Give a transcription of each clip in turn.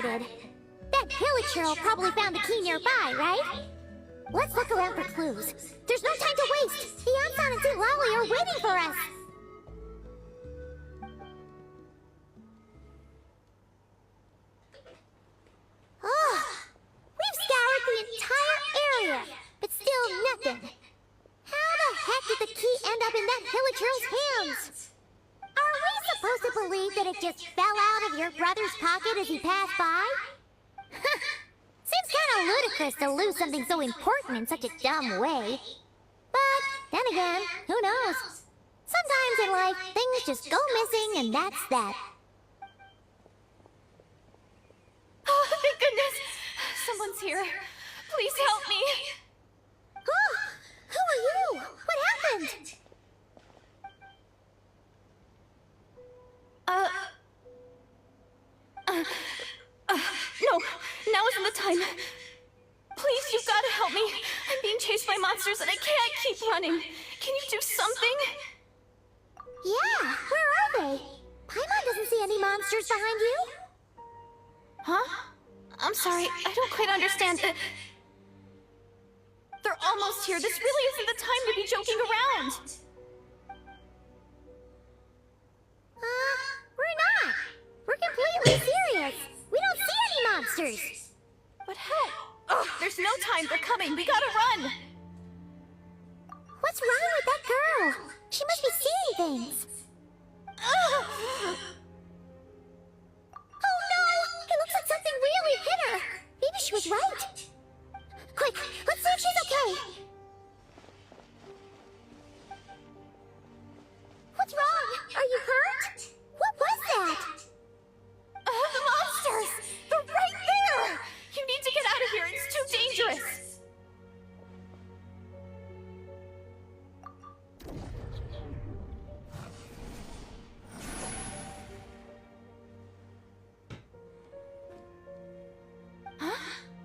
started. That pillager probably found the key nearby, right? Let's look around for clues. There's no time to waste. The Ansan and Lally are waiting for us. Oh, we've scoured the entire area, but still nothing. How the heck did the key end up in that pillager's hands? Are we supposed to believe that it just fell out of your brother's pocket as he passed by? Seems kind of ludicrous to lose something so important in such a dumb way. But then again, who knows? Sometimes in life, things just go missing and that's that. Oh, thank goodness! Someone's here. Please help me. Oh, who are you? What happened? No, now isn't the time. Please, you've got to help me. I'm being chased by monsters and I can't keep running. Can you do something? Yeah, where are they? Paimon doesn't see any monsters behind you. Huh? I'm sorry, I don't quite understand. They're almost here. This really isn't the time to be joking around. We're not. We're completely serious. We don't see any monsters. But how? Oh, there's no time. They're coming. We gotta run. What's wrong with that girl? She must be seeing things. Oh no! It looks like something really hit her. Maybe she was right. Quick, let's see if she's okay. What's wrong? Are you hurt? What was that? The monsters! They're right there! You need to get out of here. It's too dangerous.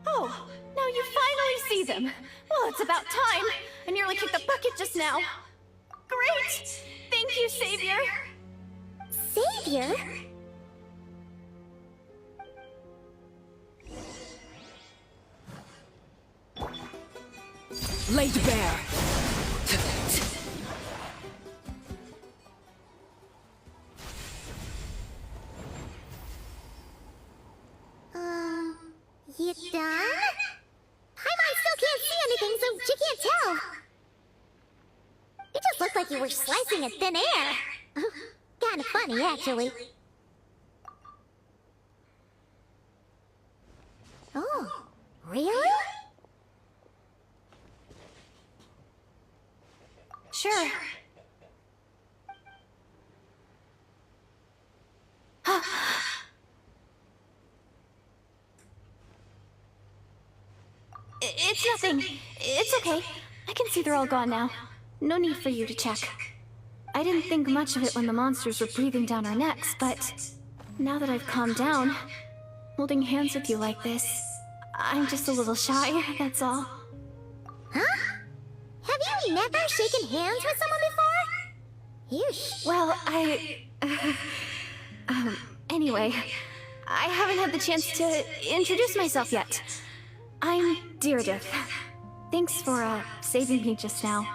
Oh, now you finally see them. Well, it's about time. I nearly kicked the bucket just now. Great! Thank you, Savior. Savior? Laid bare. You done? Paimon still can't see anything, so she can't tell. It just looked like you were slicing in thin air. Kinda funny, actually. Oh, really? Sure. It's nothing. It's okay. I can see they're all gone now. No need for you to check. I didn't think much of it when the monsters were breathing down our necks, but now that I've calmed down, holding hands with you like this, I'm just a little shy, that's all. Huh? Have you never shaken hands with someone before? Yeesh. Well, anyway, I haven't had the chance to introduce myself yet. I'm Deirdre. Thanks for, saving me just now.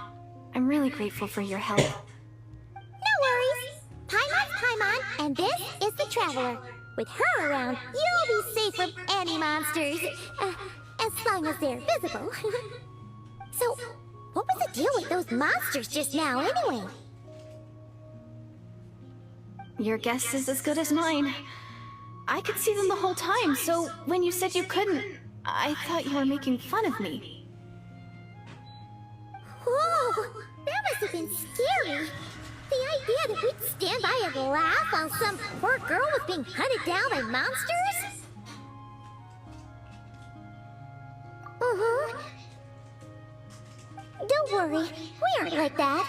I'm really grateful for your help. No worries. Paimon's Paimon, and this is the Traveler. With her around, you'll be safe from any monsters. As long as they're visible. So, what was the deal with those monsters just now, anyway? Your guess is as good as mine. I could see them the whole time, so when you said you couldn't, I thought you were making fun of me. Whoa! That must have been scary. The idea that we'd stand by and laugh while some poor girl was being hunted down by monsters? Don't worry, we aren't like that.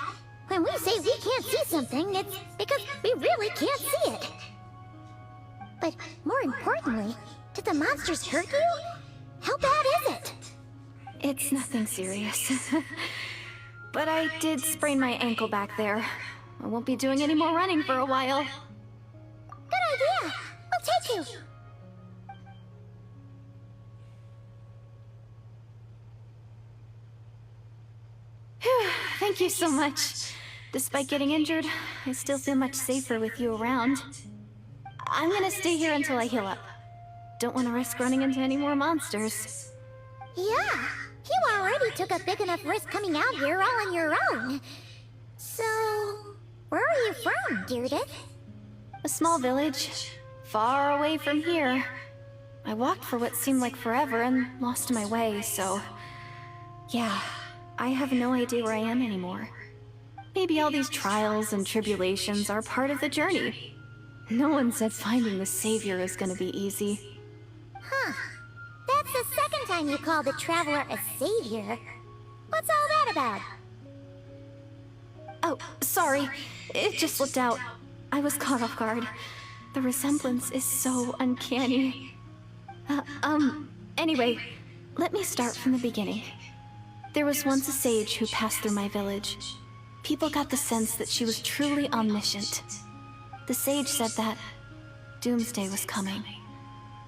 When we say we can't see something, it's because we really can't see it. But more importantly, did the monsters hurt you? How bad is it? It's nothing serious. But I did sprain my ankle back there. I won't be doing any more running for a while. Good idea! We'll take you! Thank you so much. Despite getting injured, I still feel much safer with you around. I'm gonna stay here until I heal up. Don't want to risk running into any more monsters. Yeah, you already took a big enough risk coming out here all on your own. So, where are you from, Deirdith? A small village, far away from here. I walked for what seemed like forever and lost my way, so... Yeah, I have no idea where I am anymore. Maybe all these trials and tribulations are part of the journey. No one said finding the savior is gonna be easy. Huh. That's the second time you called the traveler a savior. What's all that about? Oh, sorry. It just slipped out. I was caught off guard. The resemblance is so uncanny. Anyway, let me start from the beginning. There was once a sage who passed through my village. People got the sense that she was truly omniscient. The sage said that doomsday was coming.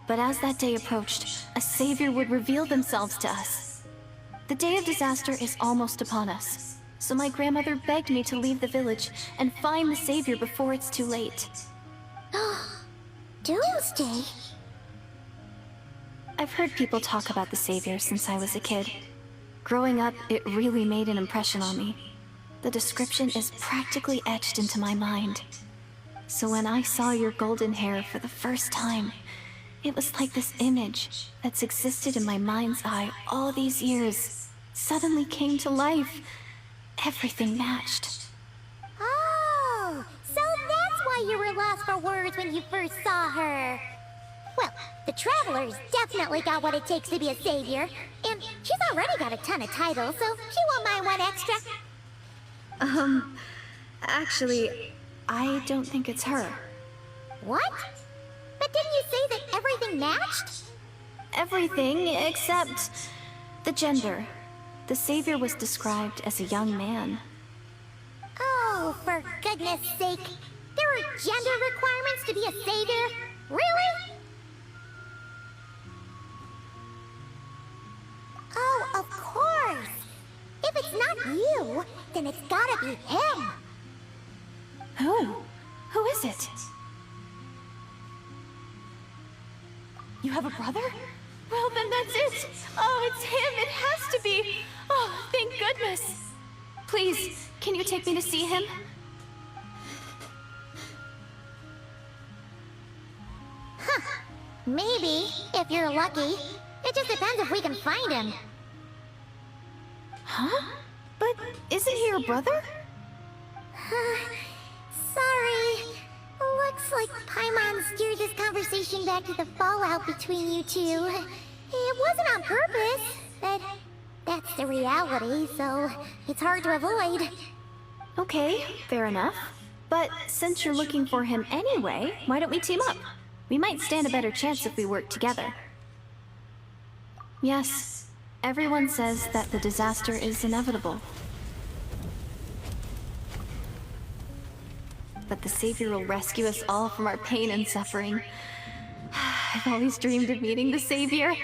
But as that day approached, a savior would reveal themselves to us. The day of disaster is almost upon us, so my grandmother begged me to leave the village and find the savior before it's too late. Doomsday? I've heard people talk about the savior since I was a kid. Growing up, it really made an impression on me. The description is practically etched into my mind. So when I saw your golden hair for the first time, it was like this image that's existed in my mind's eye all these years suddenly came to life. Everything matched. Oh, so that's why you were lost for words when you first saw her. Well, the Traveler's definitely got what it takes to be a savior, and she's already got a ton of titles, so she won't mind one extra. Actually, I don't think it's her. What? But didn't you say that everything matched? Everything except the gender. The savior was described as a young man. Oh, for goodness sake. There are gender requirements to be a savior? Really? Oh, of course. If it's not you, then it's gotta be him. Who? Who is it? You have a brother? Well, then that's it. Oh, it's him. It has to be. Oh, thank goodness. Please, can you take me to see him? Huh. Maybe, if you're lucky. It just depends if we can find him. Huh? But isn't he your brother? Sorry. Looks like Paimon steered this conversation back to the fallout between you two. It wasn't on purpose, but that's the reality, so it's hard to avoid. Okay, fair enough. But since you're looking for him anyway, why don't we team up? We might stand a better chance if we work together. Yes, everyone says that the disaster is inevitable. But the savior will rescue us all from our pain and suffering. I've always dreamed of meeting the savior.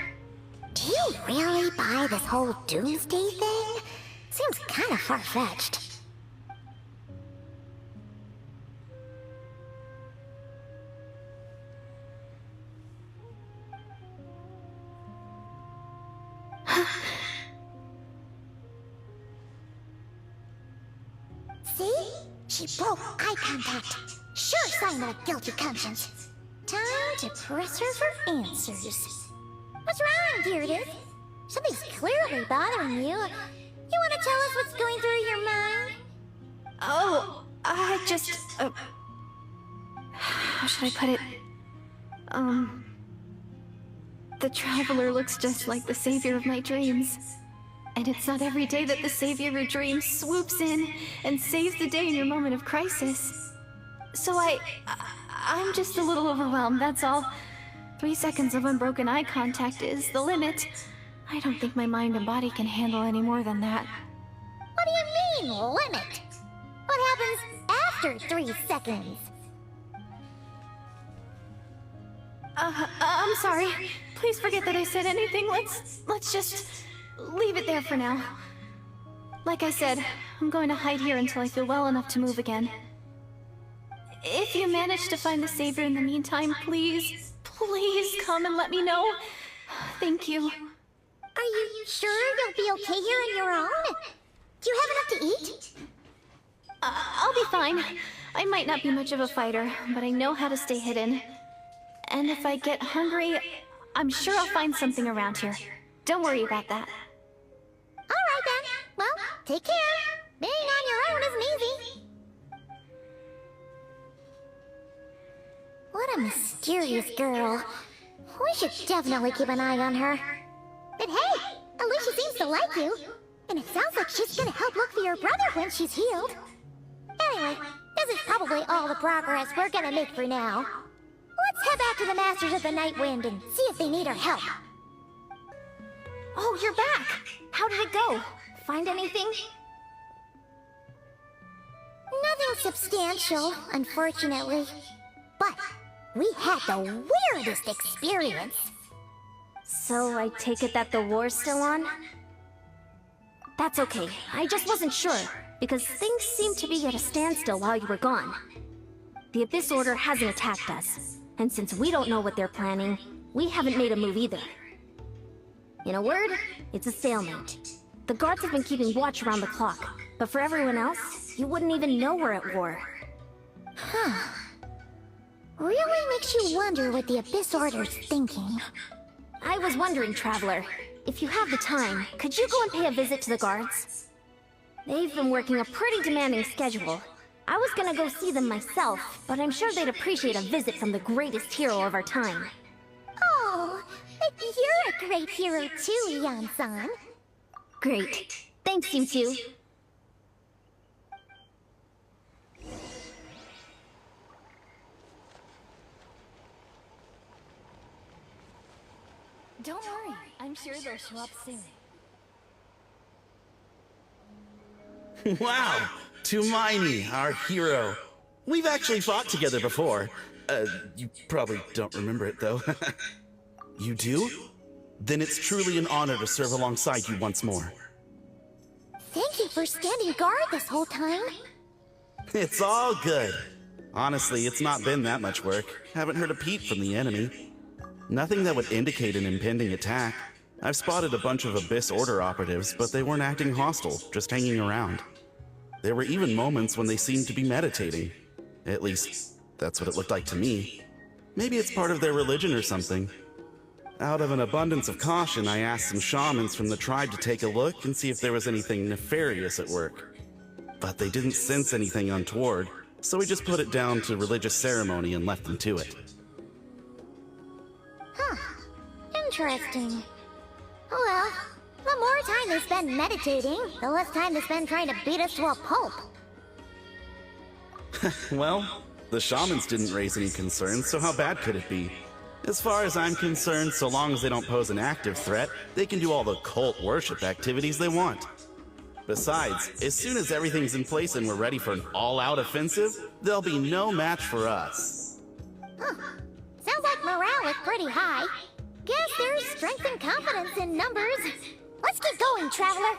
Do you really buy this whole doomsday thing? Seems kind of far-fetched. See? She broke eye contact. Sure sign of a guilty conscience. Time to press her for answers. What's wrong, Deirdith? Something's clearly bothering you. You want to tell us what's going through your mind? Oh, I just... how should I put it? The Traveler looks just like the savior of my dreams. And it's not every day that the savior of your dreams swoops in and saves the day in your moment of crisis. So I'm just a little overwhelmed, that's all. 3 seconds of unbroken eye contact is the limit. I don't think my mind and body can handle any more than that. What do you mean, limit? What happens after 3 seconds? I'm sorry. Please forget that I said anything. Let's just leave it there for now. Like I said, I'm going to hide here until I feel well enough to move again. If you manage to find the savior in the meantime, please, please come and let me know. Thank you. Are you sure you'll be okay here on your own? Do you have enough to eat? I'll be fine. I might not be much of a fighter, but I know how to stay hidden. And if I get hungry, I'm sure I'll find something around here. Don't worry about that. Alright then. Well, take care. Being on your own isn't easy. What a mysterious girl. We should definitely keep an eye on her. But hey, at least she seems to like you. And it sounds like she's gonna help look for your brother when she's healed. Anyway, this is probably all the progress we're gonna make for now. Let's head back to the Masters of the Night Wind and see if they need our help. Oh, you're back! How did it go? Find anything? Nothing substantial, unfortunately. But we had the weirdest experience. So I take it that the war's still on? That's okay. I just wasn't sure, because things seemed to be at a standstill while you were gone. The Abyss Order hasn't attacked us, and since we don't know what they're planning, we haven't made a move either. In a word, it's a stalemate. The guards have been keeping watch around the clock, but for everyone else, you wouldn't even know we're at war. Huh. Really makes you wonder what the Abyss Order's thinking. I was wondering, Traveler, if you have the time, could you go and pay a visit to the guards? They've been working a pretty demanding schedule. I was gonna go see them myself, but I'm sure they'd appreciate a visit from the greatest hero of our time. Oh, you're a great hero too, Yan-san. Great. Thanks, you two. Don't worry, I'm sure they'll show up soon. Wow! Tumaini, our hero. We've actually fought together before. You probably don't remember it, though. You do? Then it's truly an honor to serve alongside you once more. Thank you for standing guard this whole time. It's all good. Honestly, it's not been that much work. Haven't heard a peep from the enemy. Nothing that would indicate an impending attack. I've spotted a bunch of Abyss Order operatives, but they weren't acting hostile, just hanging around. There were even moments when they seemed to be meditating. At least, that's what it looked like to me. Maybe it's part of their religion or something. Out of an abundance of caution, I asked some shamans from the tribe to take a look and see if there was anything nefarious at work. But they didn't sense anything untoward, so we just put it down to religious ceremony and left them to it. Huh. Interesting. Well, the more time they spend meditating, the less time they spend trying to beat us to a pulp. Well, the shamans didn't raise any concerns, so how bad could it be? As far as I'm concerned, so long as they don't pose an active threat, they can do all the cult worship activities they want. Besides, as soon as everything's in place and we're ready for an all-out offensive, there'll be no match for us. Huh. Sounds like morale is pretty high. Guess there's strength and confidence in numbers. Let's keep going, Traveler.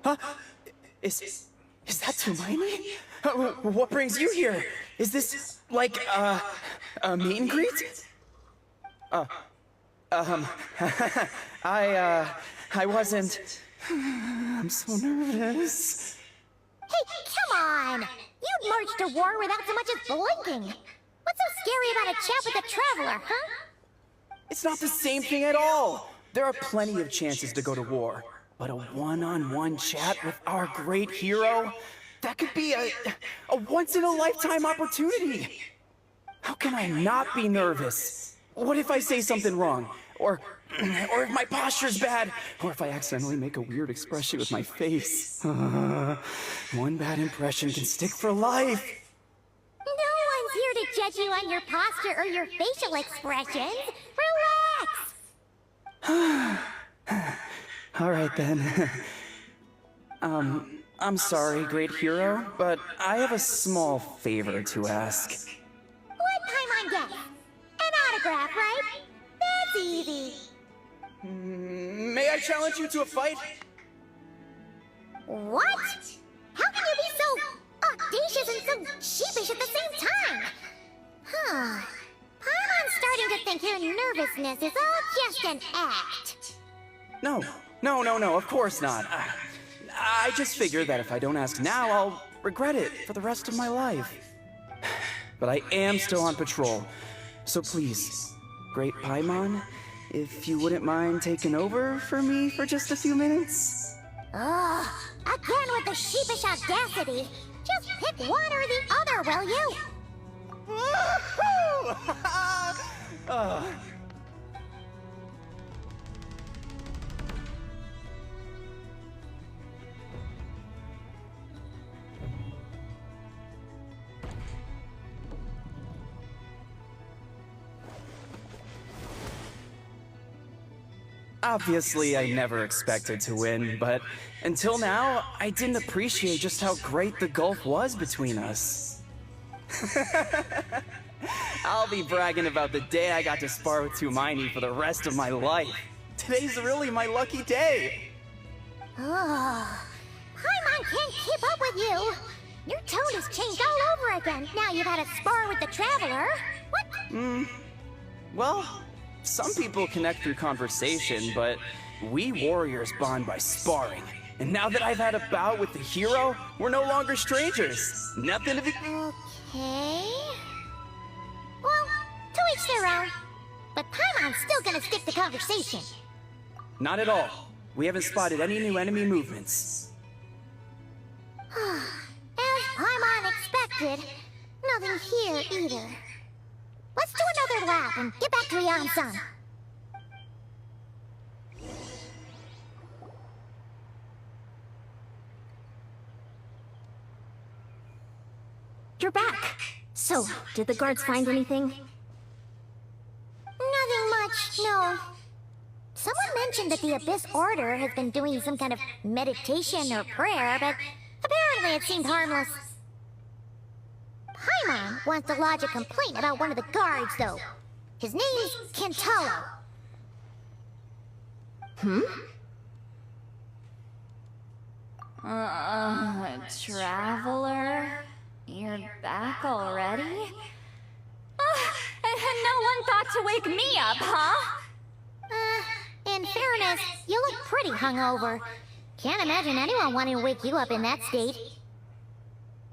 Huh? Is that Tumaini? What brings you here? Is this, like, a meet and greet? I wasn't... I'm so nervous. Hey, come on! You'd march to war without so much as blinking. What's so scary about a chat with a Traveler, huh? It's not the same thing at all. There are plenty of chances to go to war. But a one-on-one chat with our great hero? That could be a once-in-a-lifetime opportunity. How can I not be nervous? What if I say something wrong? Or if my posture's bad? Or if I accidentally make a weird expression with my face? One bad impression can stick for life. No one's here to judge you on your posture or your facial expressions. Relax. Alright then. I'm sorry, great hero, but I have a small favor to ask. What Paimon get? An autograph, right? That's easy. May I challenge you to a fight? What? How can you be so audacious and so sheepish at the same time? Huh. Paimon's starting to think your nervousness is all just an act. No, of course not. I just figured that if I don't ask now, I'll regret it for the rest of my life. But I am still on patrol, so please, Great Paimon, if you wouldn't mind taking over for me for just a few minutes? Ugh, again with the sheepish audacity. Just pick one or the other, will you? Woohoo! Obviously, I never expected to win, but until now, I didn't appreciate just how great the gulf was between us. I'll be bragging about the day I got to spar with Tumaini for the rest of my life. Today's really my lucky day. Ugh. Paimon can't keep up with you. Your tone has changed all over again. Now you've had a spar with the Traveler. What? Well, some people connect through conversation, but we warriors bond by sparring. And now that I've had a bout with the hero, we're no longer strangers. Nothing to be... Okay. Well, to each their own. But Paimon's still gonna stick to conversation. Not at all. We haven't spotted any new enemy movements. As Paimon expected, nothing here either. Let's do another lap and get back to Yan-san. You're back. So, did the guards find anything? Nothing much, no. Someone mentioned that the Abyss Order has been doing some kind of meditation or prayer, but apparently it seemed harmless. Paimon wants to lodge a complaint about one of the guards, though. His name's Kentaro. Traveler? You're back already? And no one thought to wake me up, huh? In fairness, you look pretty hungover. Can't imagine anyone wanting to wake you up in that state.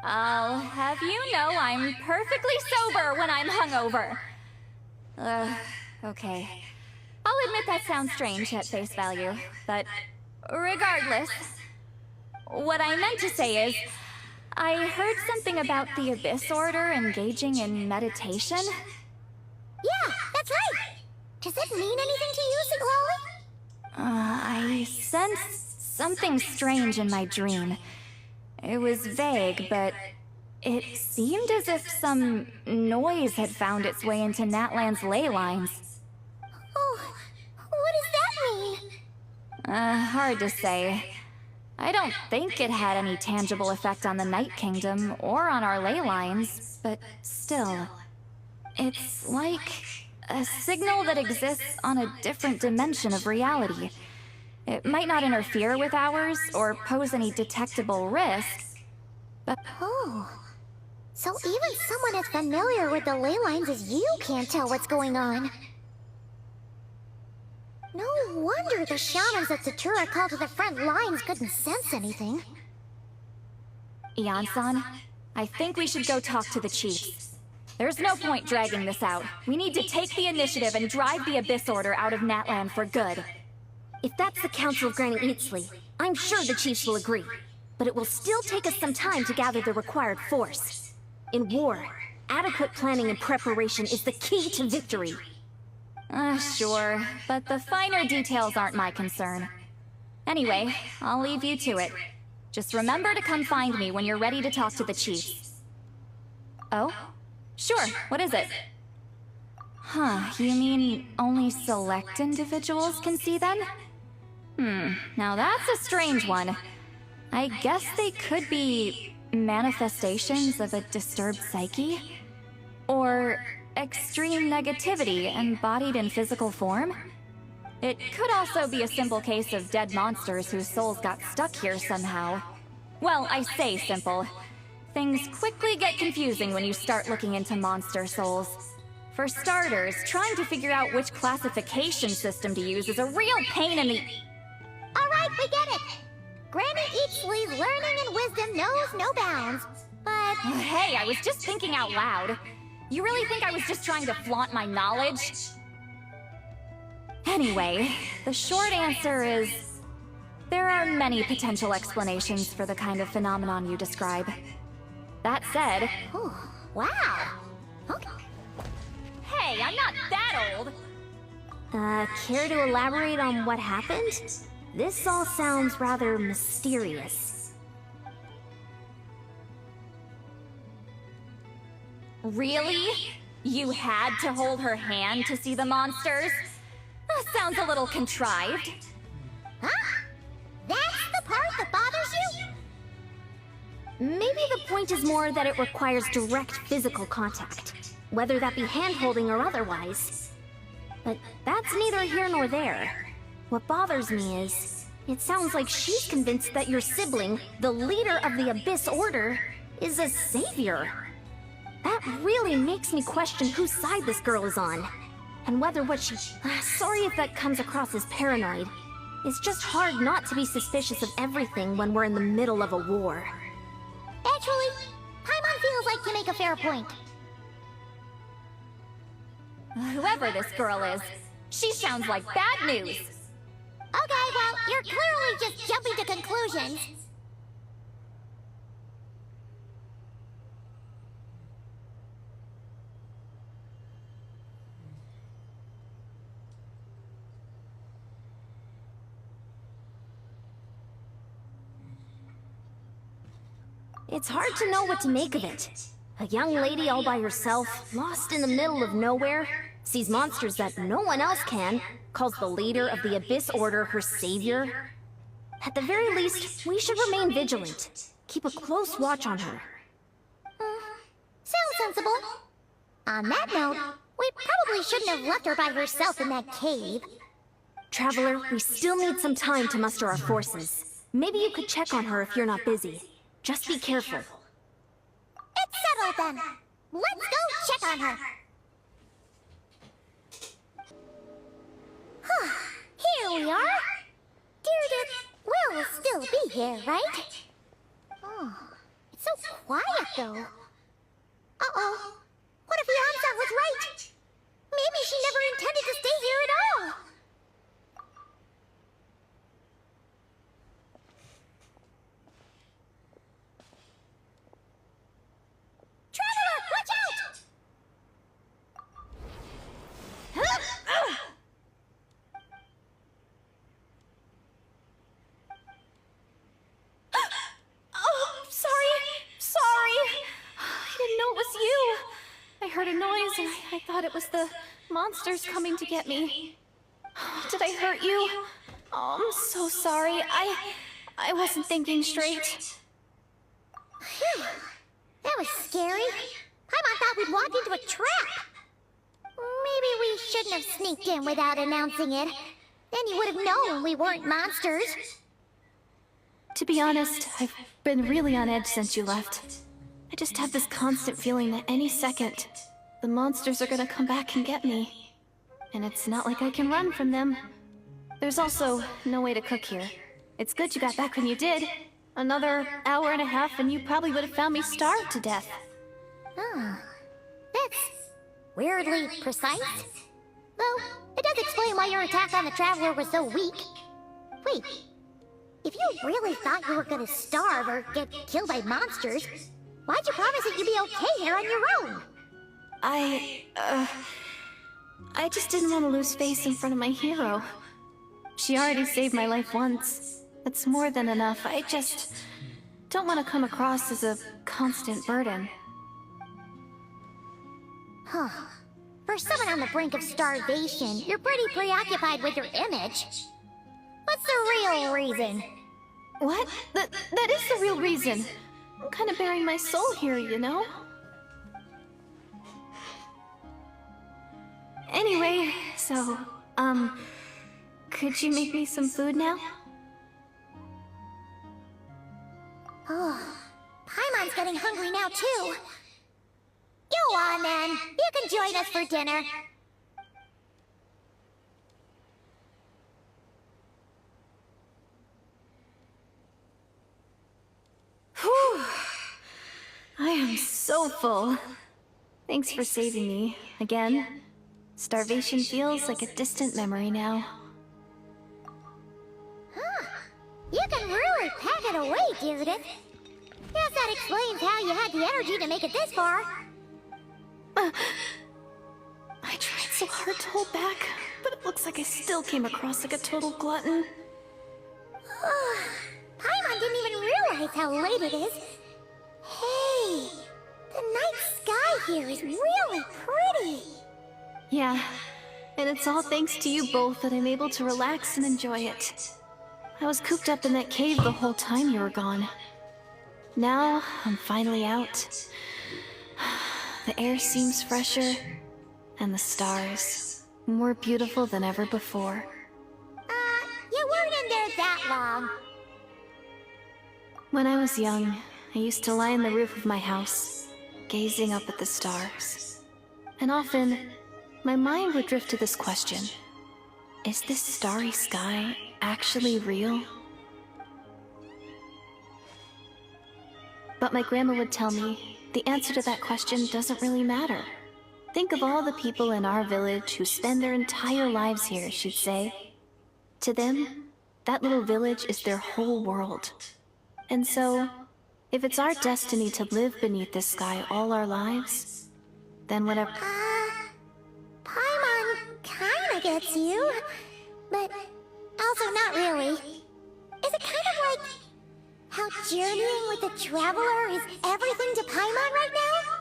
I'll have you know I'm perfectly sober when I'm hungover. Okay. I'll admit that sounds strange at face value, but regardless, what I meant to say is, I heard something about the Abyss Order engaging in meditation. Yeah, that's right. Does it mean anything to you, Siglali? I sensed something strange in my dream. It was vague, but it seemed as if some noise had found its way into Natlan's ley lines. Oh, what does that mean? Hard to say. I don't think it had any tangible effect on the Night Kingdom or on our ley lines, but still. It's like a signal that exists on a different dimension of reality. It might not interfere with ours or pose any detectable risks, but... Oh, so even someone as familiar with the ley lines as you can't tell what's going on. No wonder the shamans that Satura called to the front lines couldn't sense anything. Yan-san, I think we should go talk to the chiefs. There's no point dragging this out. We need to take the initiative and drive the Abyss Order out of Natlan for good. If that's the Council of Granny Eatsley, I'm sure the chiefs will agree. But it will still take us some time to gather the required force. In war, adequate planning and preparation is the key to victory. Sure, but the finer details aren't my concern. Anyway, I'll leave you to it. Just remember to come find me when you're ready to talk to the chiefs. Oh? Sure, what is it? Huh, you mean only select individuals can see them? Now that's a strange one. I guess they could be manifestations of a disturbed psyche? Or extreme negativity embodied in physical form? It could also be a simple case of dead monsters whose souls got stuck here somehow. Well, I say simple. Things quickly get confusing when you start looking into monster souls. For starters, trying to figure out which classification system to use is a real pain in the... Alright, we get it! Granny Eatsley's learning and wisdom knows no bounds, but... Hey, I was just thinking out loud. You really think I was just trying to flaunt my knowledge? Anyway, the short answer is... there are many potential explanations for the kind of phenomenon you describe. That said... Ooh, wow! Okay. Hey, I'm not that old! Care to elaborate on what happened? This all sounds rather mysterious. Really? You had to hold her hand to see the monsters? That sounds a little contrived. Huh? That's the part that bothers you? Maybe the point is more that it requires direct physical contact, whether that be hand-holding or otherwise. But that's neither here nor there. What bothers me is, it sounds like she's convinced that your sibling, the leader of the Abyss Order, is a savior. That really makes me question whose side this girl is on, and whether what she... Sorry if that comes across as paranoid. It's just hard not to be suspicious of everything when we're in the middle of a war. Actually, Paimon feels like you make a fair point. Whoever this girl is, she sounds like bad news. Okay, well, you're clearly just jumping to conclusions. It's hard to know what to make of it. A young lady all by herself, lost in the middle of nowhere, sees monsters that no one else can, calls the leader of the Abyss Order her savior. At the very least, we should remain vigilant. Keep a close watch on her. Sounds sensible. On that note, we probably shouldn't have left her by herself in that cave. Traveler, we still need some time to muster our forces. Maybe you could check on her if you're not busy. Just be careful. It's settled then. Let's go check on her. Here we are. Deirdre will still be here, right? Oh, it's so quiet though. Uh-oh. What if Yamsa was right? Maybe she never intended to stay here at all. Traveler, watch out! Oh, sorry. I didn't know it was you. I heard a noise and I thought it was the monsters coming to get me. Did I hurt you? Oh, I'm so sorry. I wasn't thinking straight. Phew. That was scary. Paimon thought we'd walked into a trap. Maybe we shouldn't have sneaked in without announcing it. Then you would have known we weren't monsters. To be honest, I've been really on edge since you left. I just have this constant feeling that any second, the monsters are gonna come back and get me. And it's not like I can run from them. There's also no way to cook here. It's good you got back when you did. Another hour and a half and you probably would have found me starved to death. That's weirdly precise. Though, it does explain why your attack on the Traveler was so weak. Wait, if you really thought you were gonna starve or get killed by monsters, why'd you promise that you'd be okay here on your own? I just didn't want to lose face in front of my hero. She already saved my life once. That's more than enough. I just don't want to come across as a constant burden. Huh. For someone on the brink of starvation, you're pretty preoccupied with your image. What's the real reason? What? That is the real reason. I'm kind of bearing my soul here, you know? Anyway, so, could you make me some food now? Oh, Paimon's getting hungry now too. Go on then, you can join us for dinner. Whew. I am so full. Thanks for saving me, again. Starvation feels like a distant memory now. Huh. You can really pack it away, Judith. Guess that explains how you had the energy to make it this far. I tried so hard to hold back, but it looks like I still came across like a total glutton. Paimon didn't even realize how late it is. Hey, the night sky here is really pretty. Yeah, and it's all thanks to you both that I'm able to relax and enjoy it. I was cooped up in that cave the whole time you were gone. Now, I'm finally out. The air seems fresher, and the stars more beautiful than ever before. You weren't in there that long. When I was young, I used to lie on the roof of my house, gazing up at the stars. And often, my mind would drift to this question. Is this starry sky actually real? But my grandma would tell me, the answer to that question doesn't really matter. Think of all the people in our village who spend their entire lives here, she'd say. To them, that little village is their whole world. And so, if it's our destiny to live beneath this sky all our lives, then whatever... Paimon kinda gets you, but also not really. Is it kind of like how journeying with the Traveler is everything to Paimon right now?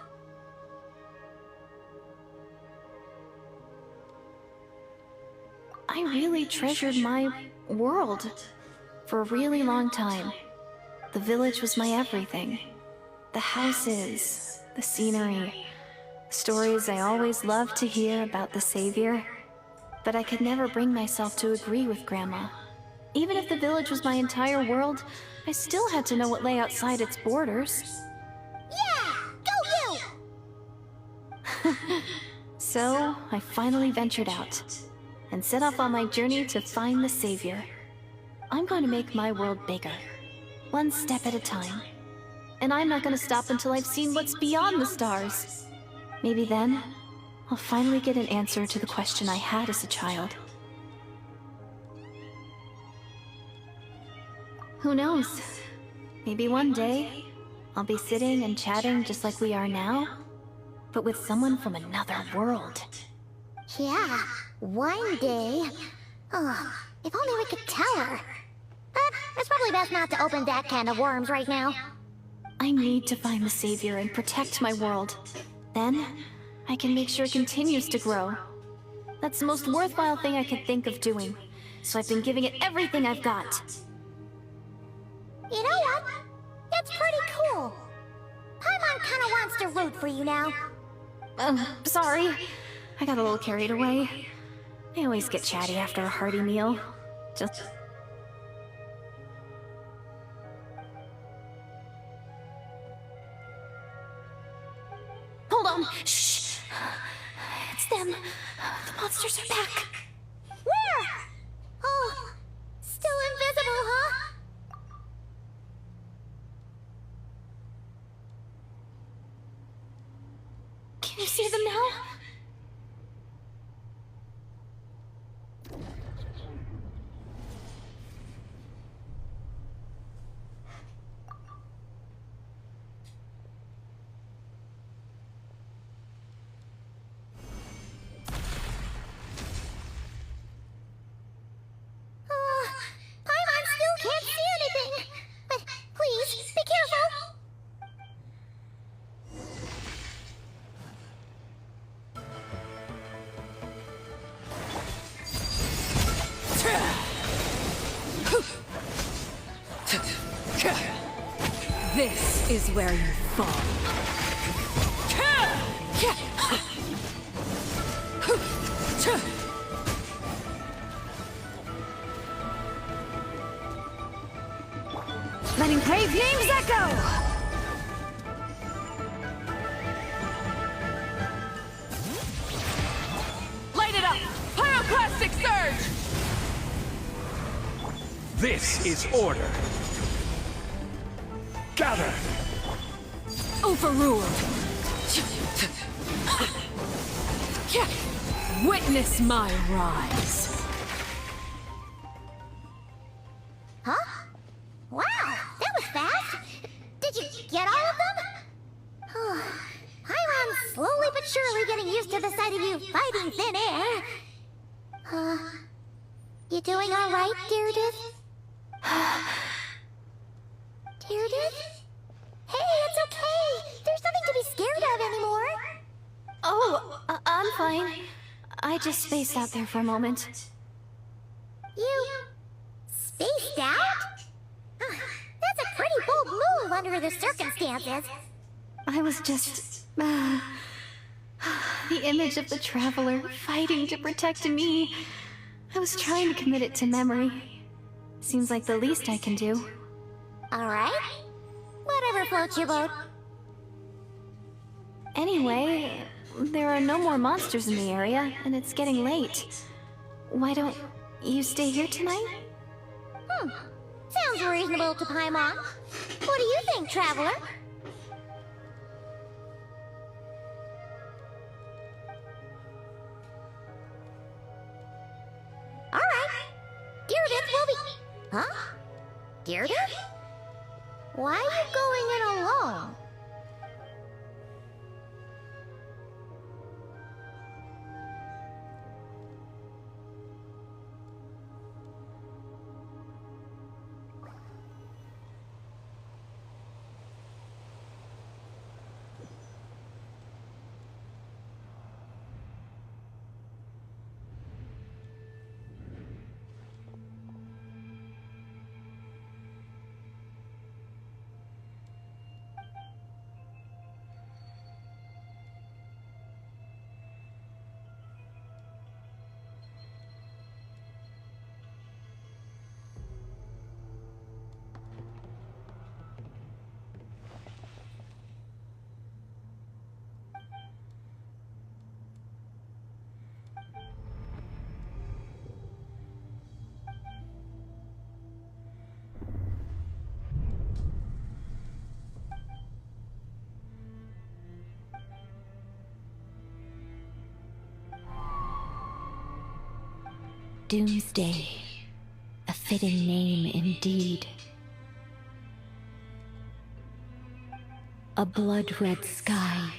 I really treasured my world for a really long time. The village was my everything. The houses, the scenery, stories I always loved to hear about the Savior. But I could never bring myself to agree with Grandma. Even if the village was my entire world, I still had to know what lay outside its borders. Yeah! Go you! So, I finally ventured out, and set off on my journey to find the Savior. I'm going to make my world bigger, one step at a time. And I'm not going to stop until I've seen what's beyond the stars. Maybe then, I'll finally get an answer to the question I had as a child. Who knows? Maybe one day, I'll be sitting and chatting just like we are now, but with someone from another world. Yeah, one day. Oh, if only we could tell her. But it's probably best not to open that can of worms right now. I need to find the Savior and protect my world. Then, I can make sure it continues to grow. That's the most worthwhile thing I could think of doing, so I've been giving it everything I've got. You know what? It's pretty cool. Paimon kinda wants to root for you now. Sorry. I got a little carried away. I always get chatty after a hearty meal. Just... Hold on! Shh! It's them. The monsters are back. Where? Oh, still invisible, huh? Can you see them now? Paimon still can't see anything. But please, be careful. This is where you fall. Letting brave names echo! Light it up! Pyroclastic surge! This is order. Gather! Overruled! Witness my rise! Huh? Wow, that was fast! Did you get all of them? I'm slowly but surely getting used to the sight of you fighting thin air. You doing alright, Deirdith? Deirdith? Hey, it's okay! There's nothing to be scared of anymore! Oh, I'm fine. I just spaced out there for a moment. You... spaced out? That's a pretty bold move under the circumstances. I was just... the image of the Traveler fighting to protect me. I was trying to commit it to memory. Seems like the least I can do. Alright. Whatever floats your boat. Anyway, there are no more monsters in the area, and it's getting late. Why don't you stay here tonight? Sounds reasonable to Paimon. What do you think, Traveler? Alright. Deirdith will be... Huh? Deirdith? Why are you going in alone? Doomsday. A fitting name indeed. A blood-red sky.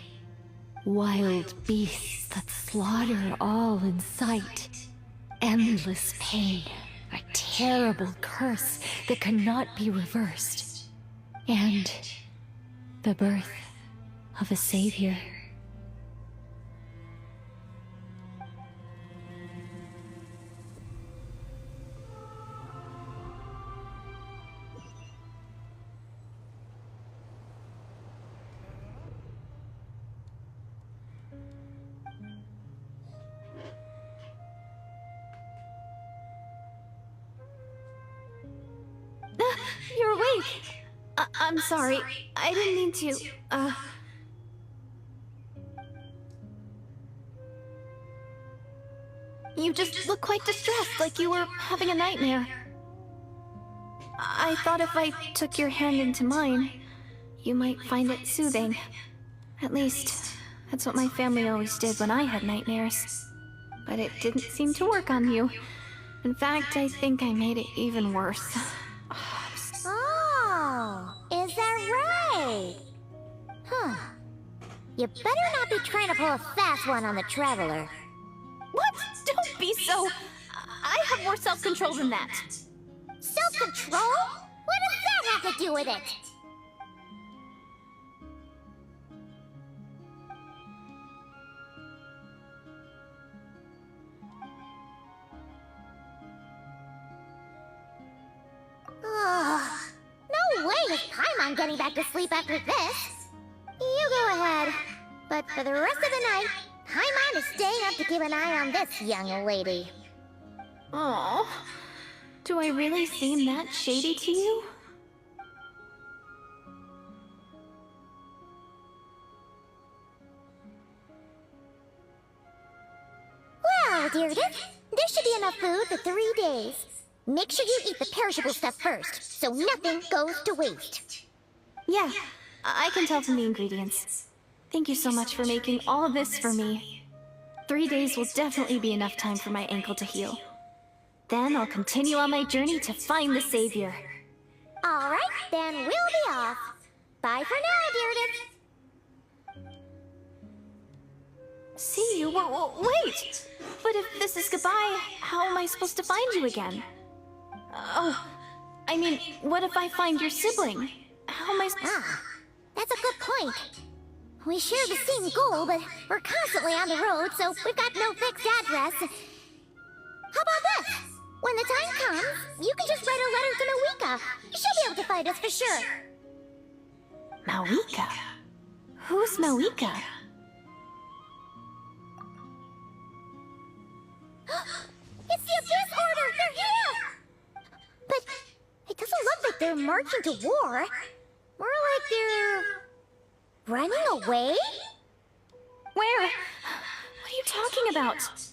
Wild beasts that slaughter all in sight. Endless pain. A terrible curse that cannot be reversed. And the birth of a savior. You're awake! I'm sorry. I didn't mean to, You just look quite distressed, like you were having a nightmare. I thought if I took your hand into mine, you might find it soothing. At least, that's what my family always did when I had nightmares. But it didn't seem to work on you. In fact, I think I made it even worse. Oh, is that right? Huh. You better not be trying to pull a fast one on the Traveler. What? Don't be so... I have more self-control than that. Self-control? What does that have to do with it? No way is Paimon getting back to sleep after this. You go ahead. But for the rest of the night, Paimon is staying up to keep an eye on this young lady. Oh, do I really seem that shady to you? Well, Deirdre, there should be enough food for 3 days. Make sure you eat the perishable stuff first, so nothing goes to waste. Yeah, I can tell from the ingredients. Thank you so much for making all of this for me. 3 days will definitely be enough time for my ankle to heal. Then I'll continue on my journey to find the savior. Alright, then we'll be off. Bye for now, Deirdre. See you? Wait! But if this is goodbye, how am I supposed to find you again? Oh, I mean, what if I find your sibling? How am I That's a good point. We share the same goal, but we're constantly on the road, so we've got no fixed address. How about this? When the time comes, you can just write a letter to Mawika. She'll be able to find us for sure. Mawika? Who's Mawika? It's the Abyss Order! They're here! But it doesn't look like they're marching to war. More like they're running away? Where? What are you talking about?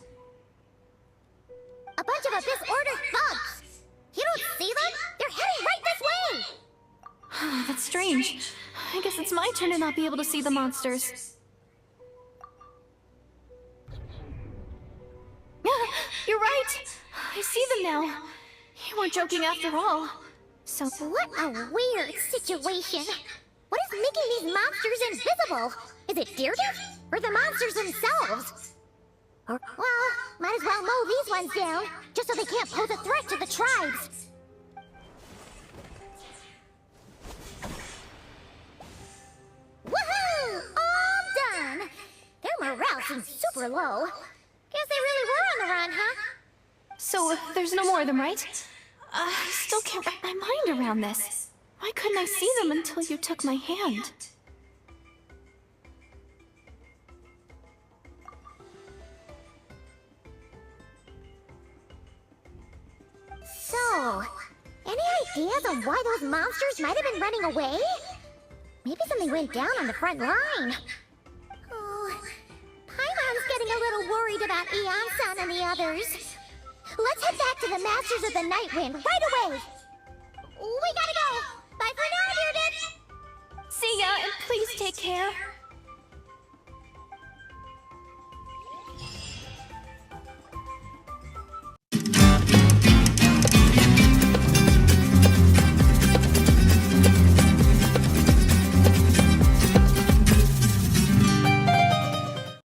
A bunch of Abyss Order thugs! You don't see them? They're heading right this way! That's strange. I guess it's my turn to not be able to see the monsters. You're right! I see them now. You weren't joking after all. So What a weird situation. What is making these monsters invisible? Is it Deirdre? Or the monsters themselves? Or, well, might as well mow these ones down, just so they can't pose a threat to the tribes. Woohoo! All done! Their morale seems super low. Guess they really were on the run, huh? So there's no more of them, right? I still can't wrap my mind around this. Why couldn't I see them until you took my hand? So, any ideas on why those monsters might have been running away? Maybe something went down on the front line. Oh, Paimon's getting a little worried about Eon-san and the others. Let's head back to the Masters of the Night Wind right away. We gotta go. Bye for now, Deirdre. See ya, and please take care.